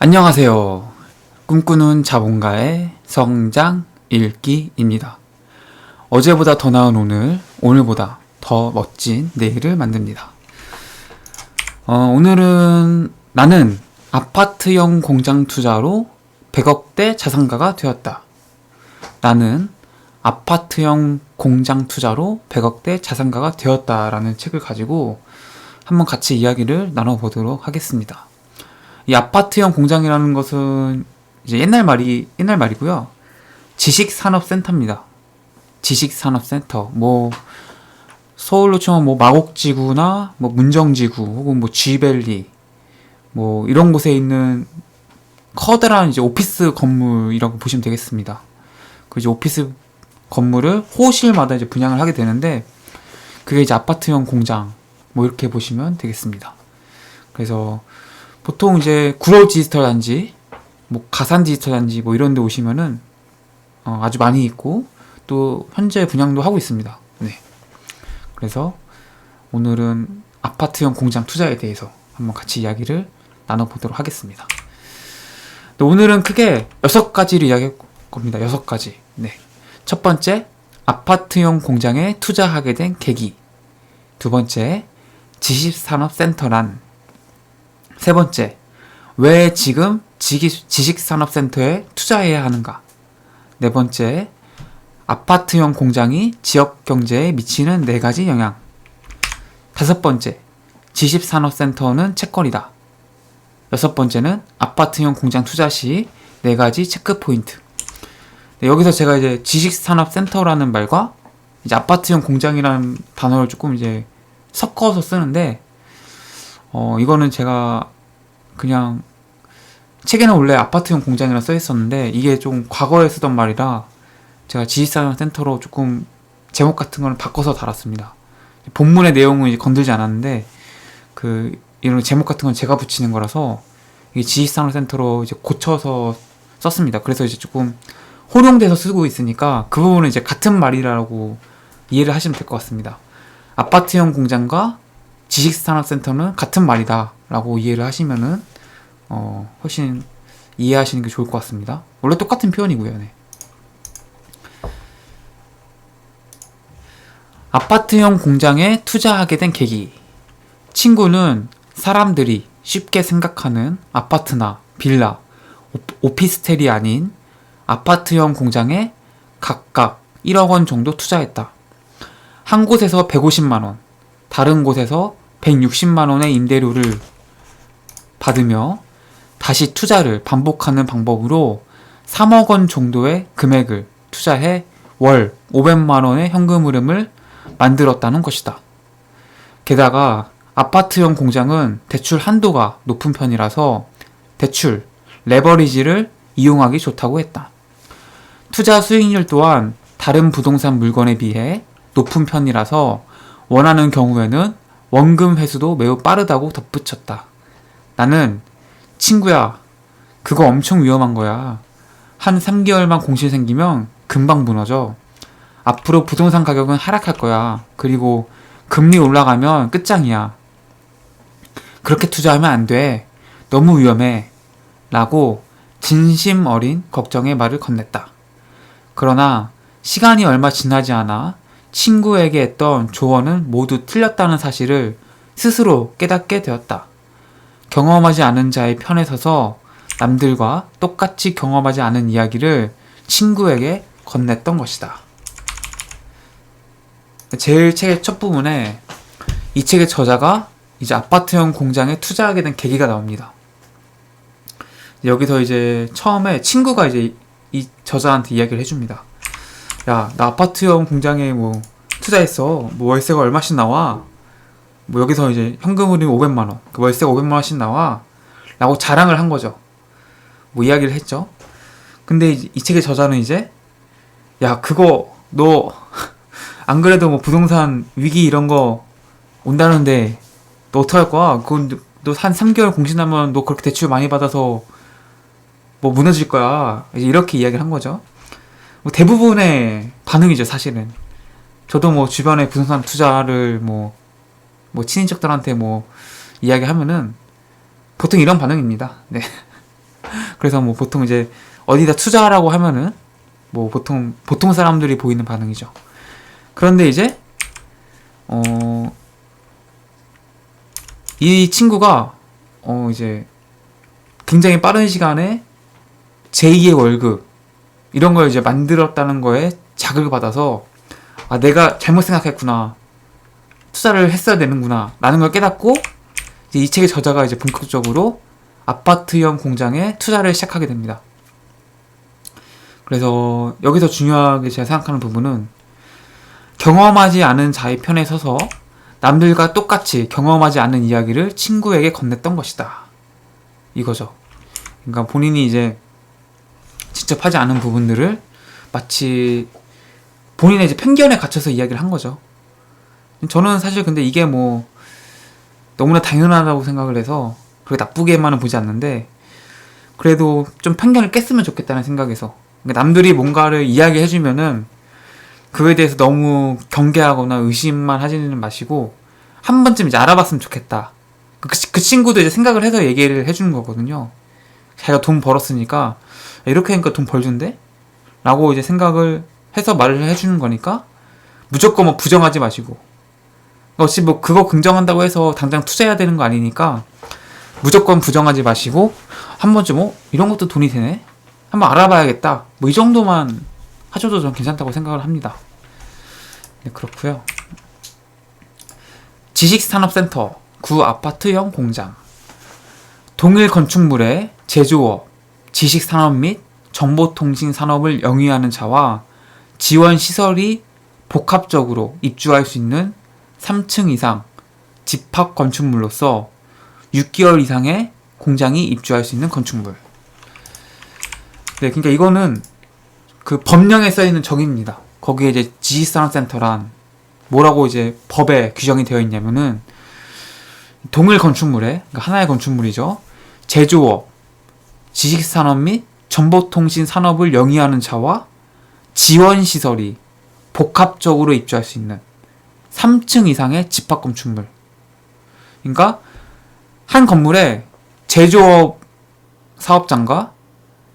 안녕하세요. 꿈꾸는 자본가의 성장 읽기입니다. 어제보다 더 나은 오늘, 오늘보다 더 멋진 내일을 만듭니다. 오늘은 나는 아파트형 공장 투자로 100억대 자산가가 되었다. 나는 아파트형 공장 투자로 100억대 자산가가 되었다라는 책을 가지고 한번 같이 이야기를 나눠보도록 하겠습니다. 이 아파트형 공장이라는 것은 이제 옛날 말이고요. 지식산업센터입니다. 지식산업센터. 서울로 치면 마곡지구나, 문정지구, 혹은 G밸리, 이런 곳에 있는 커다란 이제 오피스 건물이라고 보시면 되겠습니다. 그 이제 오피스 건물을 호실마다 이제 분양을 하게 되는데, 그게 이제 아파트형 공장, 이렇게 보시면 되겠습니다. 그래서, 보통 이제 구로 디지털 단지, 가산 디지털 단지 이런 데 오시면은 아주 많이 있고 또 현재 분양도 하고 있습니다. 네. 그래서 오늘은 아파트형 공장 투자에 대해서 한번 같이 이야기를 나눠보도록 하겠습니다. 오늘은 크게 6가지를 이야기할 겁니다. 6가지. 네. 첫 번째, 아파트형 공장에 투자하게 된 계기. 두 번째, 지식산업센터란. 세 번째, 왜 지금 지식산업센터에 투자해야 하는가? 네 번째, 아파트형 공장이 지역 경제에 미치는 4가지 영향. 다섯 번째, 지식산업센터는 채권이다. 여섯 번째는 아파트형 공장 투자 시 4가지 체크 포인트. 네, 여기서 제가 이제 지식산업센터라는 말과 이제 아파트형 공장이라는 단어를 조금 이제 섞어서 쓰는데, 이거는 제가 그냥 책에는 원래 아파트형 공장이라 써 있었는데 이게 좀 과거에 쓰던 말이라 제가 지식산업센터로 조금 제목 같은 거는 바꿔서 달았습니다. 본문의 내용은 이제 건들지 않았는데 이런 제목 같은 건 제가 붙이는 거라서 이게 지식산업센터로 이제 고쳐서 썼습니다. 그래서 이제 조금 혼용돼서 쓰고 있으니까 그 부분은 이제 같은 말이라고 이해를 하시면 될 것 같습니다. 아파트형 공장과 지식산업센터는 같은 말이다 라고 이해를 하시면은 훨씬 이해하시는 게 좋을 것 같습니다. 원래 똑같은 표현이고요. 네. 아파트형 공장에 투자하게 된 계기. 친구는 사람들이 쉽게 생각하는 아파트나 빌라, 오피스텔이 아닌 아파트형 공장에 각각 1억 원 정도 투자했다. 한 곳에서 150만 원, 다른 곳에서 160만 원의 임대료를 받으며 다시 투자를 반복하는 방법으로 3억 원 정도의 금액을 투자해 월 500만 원의 현금 흐름을 만들었다는 것이다. 게다가 아파트형 공장은 대출 한도가 높은 편이라서 대출, 레버리지를 이용하기 좋다고 했다. 투자 수익률 또한 다른 부동산 물건에 비해 높은 편이라서 원하는 경우에는 원금 회수도 매우 빠르다고 덧붙였다. 나는 친구야, 그거 엄청 위험한 거야. 한 3개월만 공실 생기면 금방 무너져. 앞으로 부동산 가격은 하락할 거야. 그리고 금리 올라가면 끝장이야. 그렇게 투자하면 안 돼. 너무 위험해. 라고 진심 어린 걱정의 말을 건넸다. 그러나 시간이 얼마 지나지 않아 친구에게 했던 조언은 모두 틀렸다는 사실을 스스로 깨닫게 되었다. 경험하지 않은 자의 편에 서서 남들과 똑같이 경험하지 않은 이야기를 친구에게 건넸던 것이다. 제일 책의 첫 부분에 이 책의 저자가 이제 아파트형 공장에 투자하게 된 계기가 나옵니다. 여기서 이제 처음에 친구가 이제 이 저자한테 이야기를 해줍니다. 야, 나 아파트형 공장에 투자했어. 월세가 얼마씩 나와? 여기서 이제 현금 흐름이 500만원. 그 월세가 500만원씩 나와. 라고 자랑을 한 거죠. 이야기를 했죠. 근데 이 책의 저자는 이제, 야, 그거, 너, 안 그래도 부동산 위기 이런 거 온다는데, 너 어떡할 거야? 그건 너 한 3개월 공신하면 너 그렇게 대출 많이 받아서 무너질 거야. 이제 이렇게 이야기를 한 거죠. 대부분의 반응이죠, 사실은. 저도 주변에 부동산 투자를 친인척들한테 이야기하면은 보통 이런 반응입니다. 네. 그래서 뭐 보통 이제 어디다 투자하라고 하면은 뭐 보통 사람들이 보이는 반응이죠. 그런데 이제 이 친구가 이제 굉장히 빠른 시간에 제2의 월급 이런 걸 이제 만들었다는 거에 자극을 받아서 내가 잘못 생각했구나, 투자를 했어야 되는구나 라는 걸 깨닫고 이제 이 책의 저자가 이제 본격적으로 아파트형 공장에 투자를 시작하게 됩니다. 그래서 여기서 중요하게 제가 생각하는 부분은 경험하지 않은 자의 편에 서서 남들과 똑같이 경험하지 않은 이야기를 친구에게 건넸던 것이다, 이거죠. 그러니까 본인이 이제 직접 하지 않은 부분들을 마치 본인의 이제 편견에 갇혀서 이야기를 한 거죠. 저는 사실 근데 이게 뭐 너무나 당연하다고 생각을 해서 그렇게 나쁘게만은 보지 않는데, 그래도 좀 편견을 깼으면 좋겠다는 생각에서, 그러니까 남들이 뭔가를 이야기해주면은 그거에 대해서 너무 경계하거나 의심만 하지는 마시고 한 번쯤 이제 알아봤으면 좋겠다. 그 친구도 이제 생각을 해서 얘기를 해주는 거거든요. 자기가 돈 벌었으니까 이렇게 하니까 돈 벌준대? 라고 이제 생각을 해서 말을 해주는 거니까 무조건 뭐 부정하지 마시고, 어찌 뭐 그거 긍정한다고 해서 당장 투자해야 되는 거 아니니까 무조건 부정하지 마시고 한 번쯤 이런 것도 돈이 되네? 한번 알아봐야겠다. 뭐 이 정도만 하셔도 전 괜찮다고 생각을 합니다. 네, 그렇고요. 지식산업센터 구 아파트형 공장, 동일 건축물의 제조업, 지식산업 및 정보통신산업을 영위하는 자와 지원시설이 복합적으로 입주할 수 있는 3층 이상 집합 건축물로서 6개월 이상의 공장이 입주할 수 있는 건축물. 네, 그러니까 이거는 그 법령에 써있는 정의입니다. 거기에 이제 지식산업센터란 뭐라고 이제 법에 규정이 되어 있냐면은 동일 건축물에, 그러니까 하나의 건축물이죠, 제조업, 지식산업 및 정보통신 산업을 영위하는 자와 지원시설이 복합적으로 입주할 수 있는 3층 이상의 집합 건축물. 그러니까 한 건물에 제조업 사업장과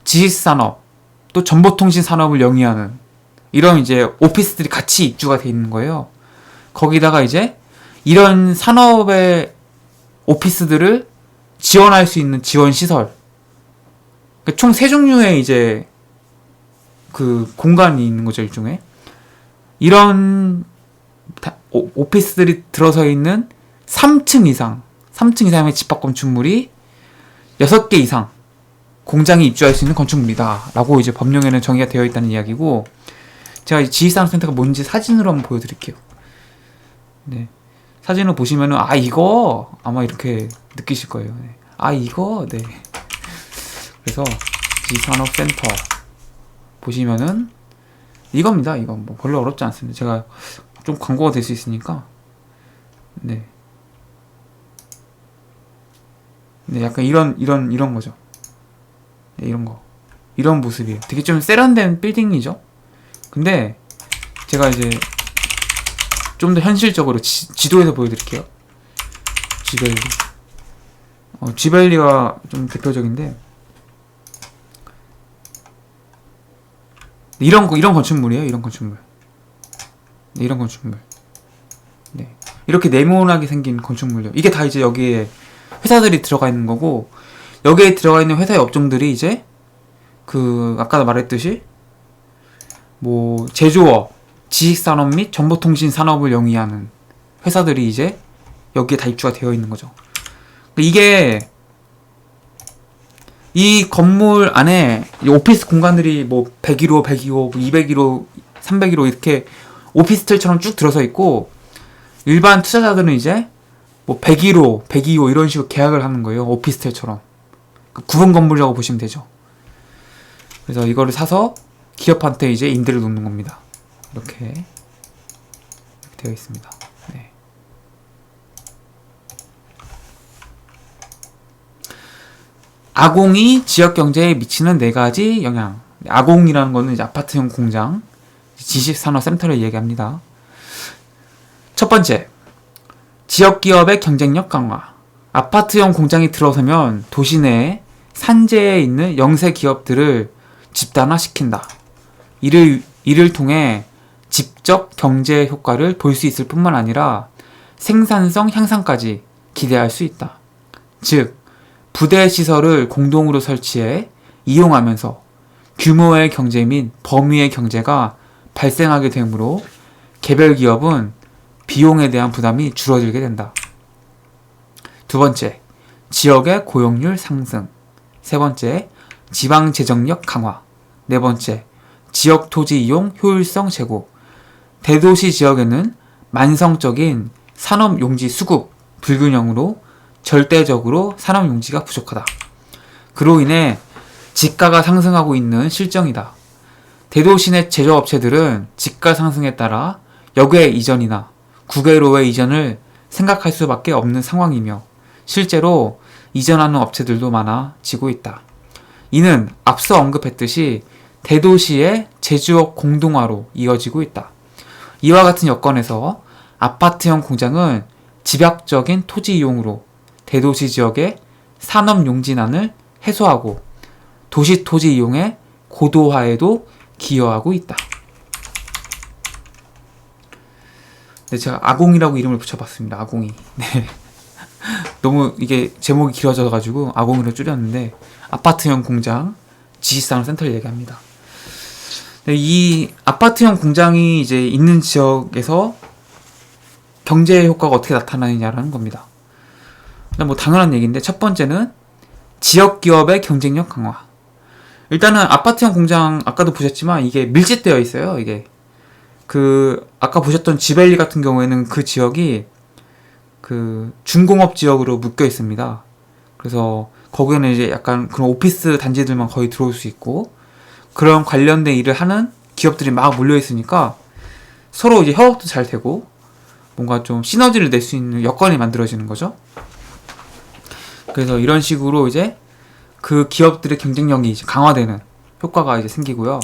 지식산업 또 정보통신 산업을 영위하는 이런 이제 오피스들이 같이 입주가 돼 있는 거예요. 거기다가 이제 이런 산업의 오피스들을 지원할 수 있는 지원시설, 그러니까 총 3종류의 이제 그 공간이 있는 거죠, 일종의. 이런 오피스들이 들어서 있는 3층 이상의 집합 건축물이 6개 이상 공장이 입주할 수 있는 건축물이다 라고 이제 법령에는 정의가 되어 있다는 이야기고, 제가 지식산업센터가 뭔지 사진으로 한번 보여드릴게요. 네, 사진을 보시면은 이거 아마 이렇게 느끼실 거예요. 네. 이거, 네. 그래서 지식산업센터 보시면은 이겁니다. 이거 뭐 별로 어렵지 않습니다. 제가 좀 광고가 될 수 있으니까. 네. 네, 약간 이런 거죠. 네, 이런 모습이에요. 되게 좀 세련된 빌딩이죠. 근데 제가 이제 좀 더 현실적으로 지도에서 보여드릴게요. 지벨리. 지벨리가 좀 대표적인데, 이런 건축물이에요. 이런 건축물. 네, 이런 건축물. 네, 이렇게 네모나게 생긴 건축물이요. 이게 다 이제 여기에 회사들이 들어가 있는 거고, 여기에 들어가 있는 회사의 업종들이 이제 그 아까 말했듯이 뭐 제조업, 지식산업 및 정보통신 산업을 영위하는 회사들이 이제 여기에 다 입주가 되어 있는 거죠. 이게 이 건물 안에 오피스 공간들이 뭐 101호, 102호, 201호, 301호 이렇게 오피스텔처럼 쭉 들어서 있고, 일반 투자자들은 이제 뭐 101호, 102호 이런 식으로 계약을 하는 거예요. 오피스텔처럼. 구분 건물이라고 보시면 되죠. 그래서 이거를 사서 기업한테 이제 임대를 놓는 겁니다. 이렇게 되어 있습니다. 네. 아공이 지역 경제에 미치는 4가지 영향. 아공이라는 거는 이제 아파트형 공장, 지식산업센터를 이야기합니다. 첫 번째, 지역 기업의 경쟁력 강화. 아파트형 공장이 들어서면 도시 내에 산재에 있는 영세 기업들을 집단화시킨다. 이를 통해 직접 경제 효과를 볼 수 있을 뿐만 아니라 생산성 향상까지 기대할 수 있다. 즉, 부대 시설을 공동으로 설치해 이용하면서 규모의 경제 및 범위의 경제가 발생하게 되므로 개별 기업은 비용에 대한 부담이 줄어들게 된다. 두 번째, 지역의 고용률 상승. 세 번째, 지방 재정력 강화. 네 번째, 지역 토지 이용 효율성 제고. 대도시 지역에는 만성적인 산업용지 수급 불균형으로 절대적으로 산업용지가 부족하다. 그로 인해 지가가 상승하고 있는 실정이다. 대도시 내 제조업체들은 지가 상승에 따라 역외 이전이나 국외로의 이전을 생각할 수밖에 없는 상황이며 실제로 이전하는 업체들도 많아지고 있다. 이는 앞서 언급했듯이 대도시의 제조업 공동화로 이어지고 있다. 이와 같은 여건에서 아파트형 공장은 집약적인 토지 이용으로 대도시 지역의 산업용지난을 해소하고 도시 토지 이용의 고도화에도 기여하고 있다. 네, 제가 아공이라고 이름을 붙여봤습니다. 아공이. 네. 너무 이게 제목이 길어져가지고 아공이로 줄였는데 아파트형 공장 지식산업센터를 얘기합니다. 네, 이 아파트형 공장이 이제 있는 지역에서 경제 효과가 어떻게 나타나느냐라는 겁니다. 뭐 당연한 얘기인데 첫 번째는 지역 기업의 경쟁력 강화. 일단은 아파트형 공장 아까도 보셨지만 이게 밀집되어 있어요. 이게 그 아까 보셨던 지벨리 같은 경우에는 그 지역이 그 중공업 지역으로 묶여 있습니다. 그래서 거기는 이제 약간 그런 오피스 단지들만 거의 들어올 수 있고 그런 관련된 일을 하는 기업들이 막 몰려 있으니까 서로 이제 협업도 잘 되고 뭔가 좀 시너지를 낼 수 있는 여건이 만들어지는 거죠. 그래서 이런 식으로 이제 그 기업들의 경쟁력이 이제 강화되는 효과가 이제 생기고요.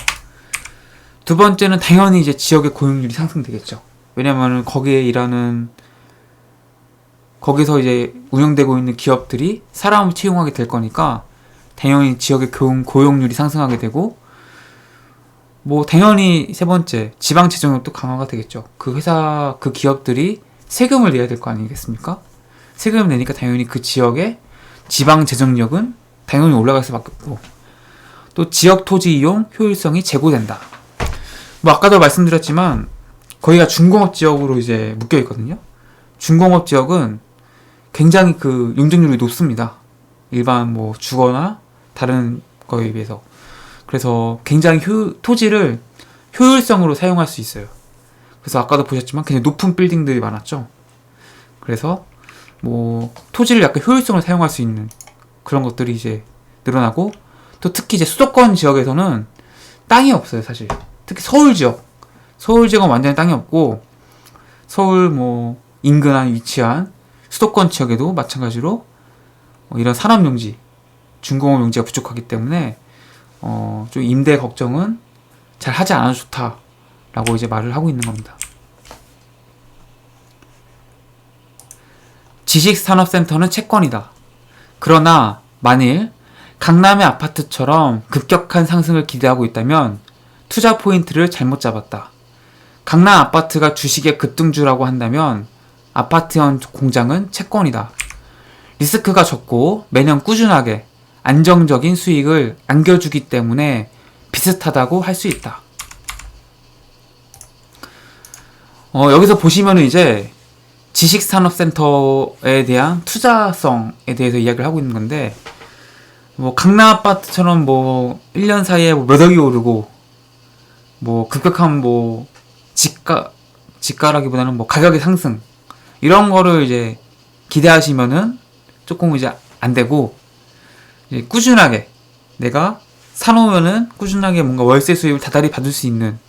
두 번째는 당연히 이제 지역의 고용률이 상승되겠죠. 왜냐면은 거기에 일하는 거기서 이제 운영되고 있는 기업들이 사람을 채용하게 될 거니까 당연히 지역의 고용률이 상승하게 되고 뭐 당연히 세 번째 지방 재정력도 강화가 되겠죠. 그 회사 그 기업들이 세금을 내야 될 거 아니겠습니까? 세금을 내니까 당연히 그 지역의 지방 재정력은 당연히 올라갈 수밖에 없고 또 지역 토지 이용 효율성이 제고된다. 뭐 아까도 말씀드렸지만 거기가 중공업 지역으로 이제 묶여 있거든요. 중공업 지역은 굉장히 그 용적률이 높습니다. 일반 뭐 주거나 다른 거에 비해서. 그래서 굉장히 토지를 효율성으로 사용할 수 있어요. 그래서 아까도 보셨지만 굉장히 높은 빌딩들이 많았죠. 그래서 뭐 토지를 약간 효율성을 사용할 수 있는 그런 것들이 이제 늘어나고 또 특히 이제 수도권 지역에서는 땅이 없어요, 사실. 특히 서울 지역은 완전히 땅이 없고 서울 뭐 인근한 위치한 수도권 지역에도 마찬가지로 이런 산업용지, 중공업 용지가 부족하기 때문에 좀 임대 걱정은 잘 하지 않아도 좋다라고 이제 말을 하고 있는 겁니다. 지식산업센터는 채권이다. 그러나 만일 강남의 아파트처럼 급격한 상승을 기대하고 있다면 투자 포인트를 잘못 잡았다. 강남 아파트가 주식의 급등주라고 한다면 아파트형 공장은 채권이다. 리스크가 적고 매년 꾸준하게 안정적인 수익을 안겨주기 때문에 비슷하다고 할 수 있다. 여기서 보시면은 이제 지식산업센터에 대한 투자성에 대해서 이야기를 하고 있는 건데 뭐 강남 아파트처럼 뭐 1년 사이에 뭐 몇 억이 오르고 뭐 급격한 뭐 지가라기보다는 뭐 가격의 상승 이런 거를 이제 기대하시면은 조금 이제 안 되고 이제 꾸준하게 내가 사놓으면은 꾸준하게 뭔가 월세 수입을 다달이 받을 수 있는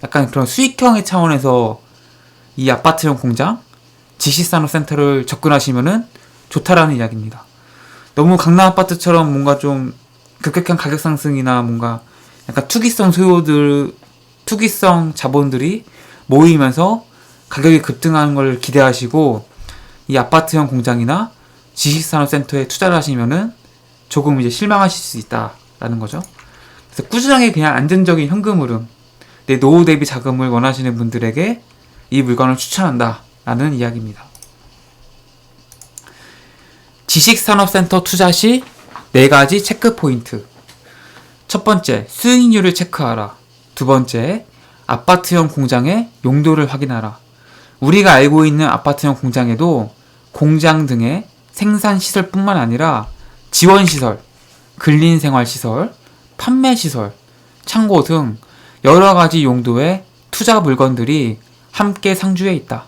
약간 그런 수익형의 차원에서 이 아파트형 공장 지식산업센터를 접근하시면은 좋다라는 이야기입니다. 너무 강남 아파트처럼 뭔가 좀 급격한 가격 상승이나 뭔가 약간 투기성 자본들이 모이면서 가격이 급등하는 걸 기대하시고 이 아파트형 공장이나 지식산업센터에 투자를 하시면은 조금 이제 실망하실 수 있다라는 거죠. 그래서 꾸준하게 그냥 안정적인 현금 흐름, 내 노후 대비 자금을 원하시는 분들에게 이 물건을 추천한다라는 이야기입니다. 지식산업센터 투자 시 4가지 체크 포인트. 첫 번째, 수익률을 체크하라. 두 번째, 아파트형 공장의 용도를 확인하라. 우리가 알고 있는 아파트형 공장에도 공장 등의 생산시설뿐만 아니라 지원시설, 근린생활시설, 판매시설, 창고 등 여러가지 용도의 투자 물건들이 함께 상주해 있다.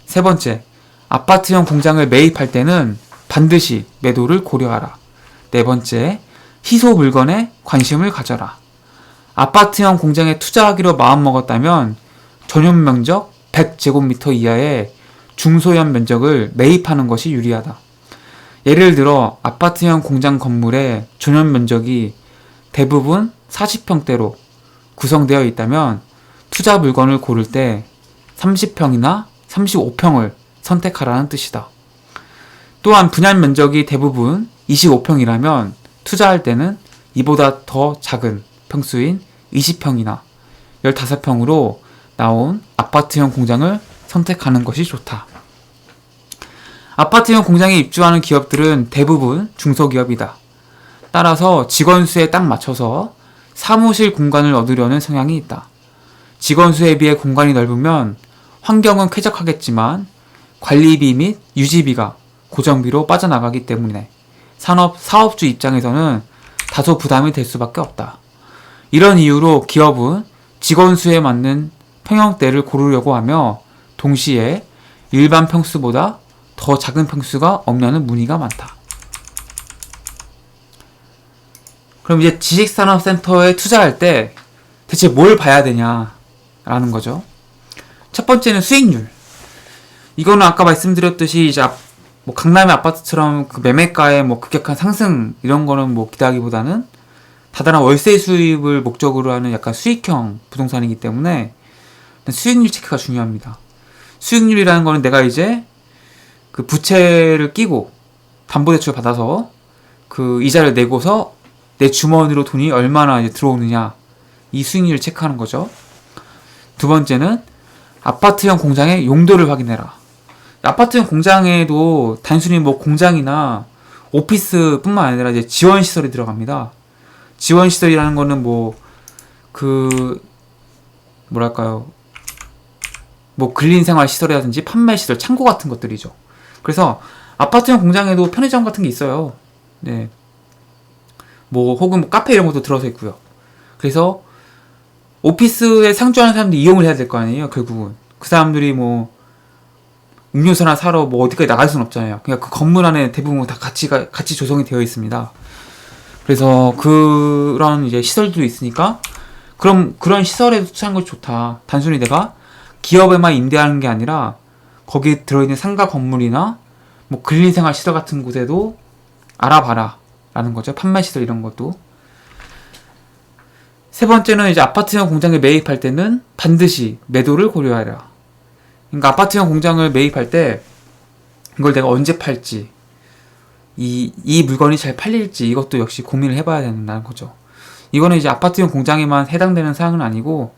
세 번째, 아파트형 공장을 매입할 때는 반드시 매도를 고려하라. 네 번째, 희소 물건에 관심을 가져라. 아파트형 공장에 투자하기로 마음먹었다면 전용 면적 100제곱미터 이하의 중소형 면적을 매입하는 것이 유리하다. 예를 들어 아파트형 공장 건물의 전용 면적이 대부분 40평대로 구성되어 있다면 투자 물건을 고를 때 30평이나 35평을 선택하라는 뜻이다. 또한 분양 면적이 대부분 25평이라면 투자할 때는 이보다 더 작은 평수인 20평이나 15평으로 나온 아파트형 공장을 선택하는 것이 좋다. 아파트형 공장에 입주하는 기업들은 대부분 중소기업이다. 따라서 직원 수에 딱 맞춰서 사무실 공간을 얻으려는 성향이 있다. 직원 수에 비해 공간이 넓으면 환경은 쾌적하겠지만 관리비 및 유지비가 고정비로 빠져나가기 때문에 사업주 입장에서는 다소 부담이 될 수밖에 없다. 이런 이유로 기업은 직원 수에 맞는 평형대를 고르려고 하며 동시에 일반 평수보다 더 작은 평수가 없냐는 문의가 많다. 그럼 이제 지식산업센터에 투자할 때 대체 뭘 봐야 되냐라는 거죠. 첫 번째는 수익률. 이거는 아까 말씀드렸듯이 이제 뭐 강남의 아파트처럼 그 매매가의 뭐 급격한 상승 이런 거는 뭐 기대하기보다는 다단한 월세 수입을 목적으로 하는 약간 수익형 부동산이기 때문에 수익률 체크가 중요합니다. 수익률이라는 거는 내가 이제 그 부채를 끼고 담보대출 받아서 그 이자를 내고서 내 주머니로 돈이 얼마나 이제 들어오느냐, 이 수익률을 체크하는 거죠. 두 번째는 아파트형 공장의 용도를 확인해라. 아파트형 공장에도 단순히 뭐 공장이나 오피스뿐만 아니라 이제 지원시설이 들어갑니다. 지원시설이라는 거는 뭐 근린생활시설이라든지 판매시설, 창고 같은 것들이죠. 그래서 아파트형 공장에도 편의점 같은 게 있어요. 네. 뭐 혹은 뭐 카페 이런 것도 들어서 있고요. 그래서 오피스에 상주하는 사람들이 이용을 해야 될 거 아니에요. 결국은 그 사람들이 뭐 음료수나 사러 뭐 어디까지 나갈 수는 없잖아요. 그러니까 그 건물 안에 대부분 다 같이 조성이 되어 있습니다. 그래서 그런 이제 시설도 있으니까 그럼 그런 시설에 투자하는 것이 좋다. 단순히 내가 기업에만 임대하는 게 아니라 거기에 들어있는 상가 건물이나 뭐 근린생활 시설 같은 곳에도 알아봐라 라는 거죠. 판매시설 이런 것도. 세 번째는 이제 아파트형 공장에 매입할 때는 반드시 매도를 고려하라. 그러니까 아파트형 공장을 매입할 때 이걸 내가 언제 팔지, 이 물건이 잘 팔릴지 이것도 역시 고민을 해봐야 된다는 거죠. 이거는 이제 아파트형 공장에만 해당되는 사항은 아니고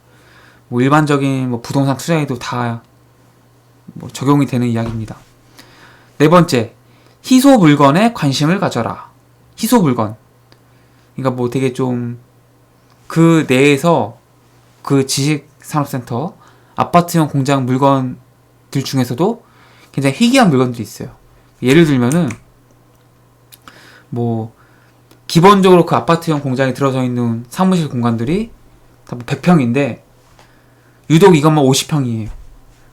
뭐 일반적인 뭐 부동산 투자에도 다 뭐 적용이 되는 이야기입니다. 네 번째, 희소 물건에 관심을 가져라. 희소 물건. 그러니까 뭐 되게 좀 그 내에서 그 지식산업센터 아파트형 공장 물건들 중에서도 굉장히 희귀한 물건들이 있어요. 예를 들면은 뭐 기본적으로 그 아파트형 공장에 들어서 있는 사무실 공간들이 다 100평인데 유독 이것만 50평이에요.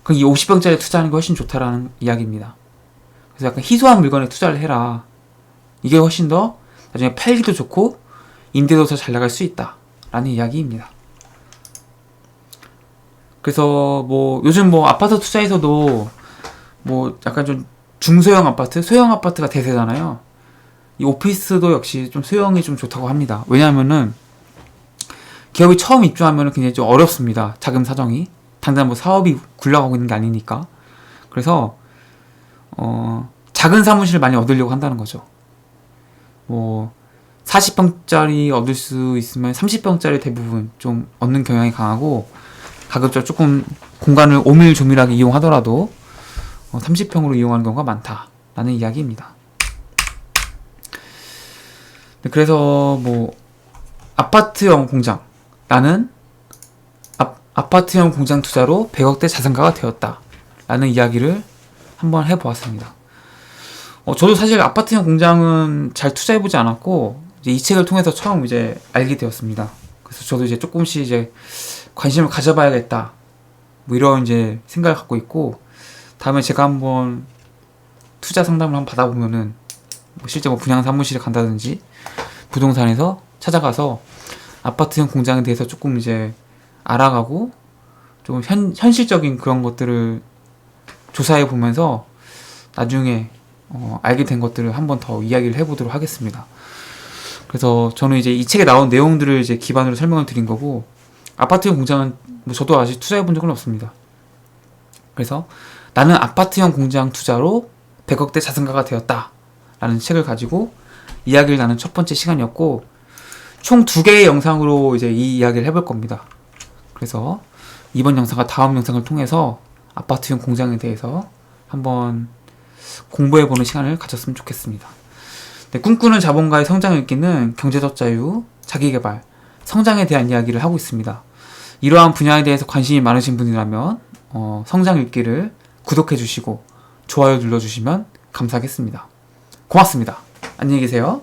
그럼 이 50평짜리 투자하는 게 훨씬 좋다라는 이야기입니다. 그래서 약간 희소한 물건에 투자를 해라. 이게 훨씬 더 나중에 팔기도 좋고 임대도 더 잘 나갈 수 있다 라는 이야기입니다. 그래서 뭐 요즘 뭐 아파트 투자에서도 뭐 약간 좀 중소형 아파트, 소형 아파트가 대세잖아요. 이 오피스도 역시 좀 소형이 좀 좋다고 합니다. 왜냐하면은 기업이 처음 입주하면은 굉장히 좀 어렵습니다. 자금 사정이. 당장 뭐 사업이 굴러가고 있는 게 아니니까. 그래서 작은 사무실을 많이 얻으려고 한다는 거죠. 뭐 40평짜리 얻을 수 있으면 30평짜리 대부분 좀 얻는 경향이 강하고, 가급적 조금 공간을 오밀조밀하게 이용하더라도 30평으로 이용하는 경우가 많다라는 이야기입니다. 네, 그래서 뭐 아파트형 공장, 나는 아파트형 공장 투자로 100억대 자산가가 되었다 라는 이야기를 한번 해보았습니다. 저도 사실 아파트형 공장은 잘 투자해보지 않았고, 이제 이 책을 통해서 처음 이제 알게 되었습니다. 그래서 저도 이제 조금씩 이제 관심을 가져봐야겠다, 뭐 이런 이제 생각을 갖고 있고, 다음에 제가 한번 투자 상담을 한번 받아보면은 뭐 실제 뭐 분양 사무실에 간다든지 부동산에서 찾아가서 아파트형 공장에 대해서 조금 이제 알아가고, 좀 현실적인 그런 것들을 조사해 보면서 나중에 알게 된 것들을 한번 더 이야기를 해보도록 하겠습니다. 그래서 저는 이제 이 책에 나온 내용들을 이제 기반으로 설명을 드린 거고, 아파트형 공장은 뭐 저도 아직 투자해 본 적은 없습니다. 그래서 나는 아파트형 공장 투자로 100억대 자산가가 되었다 라는 책을 가지고 이야기를 나눈 첫 번째 시간이었고, 총 2개의 영상으로 이제 이 이야기를 해볼 겁니다. 그래서 이번 영상과 다음 영상을 통해서 아파트형 공장에 대해서 한번 공부해보는 시간을 가졌으면 좋겠습니다. 네, 꿈꾸는 자본가의 성장 읽기는 경제적 자유, 자기개발, 성장에 대한 이야기를 하고 있습니다. 이러한 분야에 대해서 관심이 많으신 분이라면 성장 읽기를 구독해주시고 좋아요 눌러주시면 감사하겠습니다. 고맙습니다. 안녕히 계세요.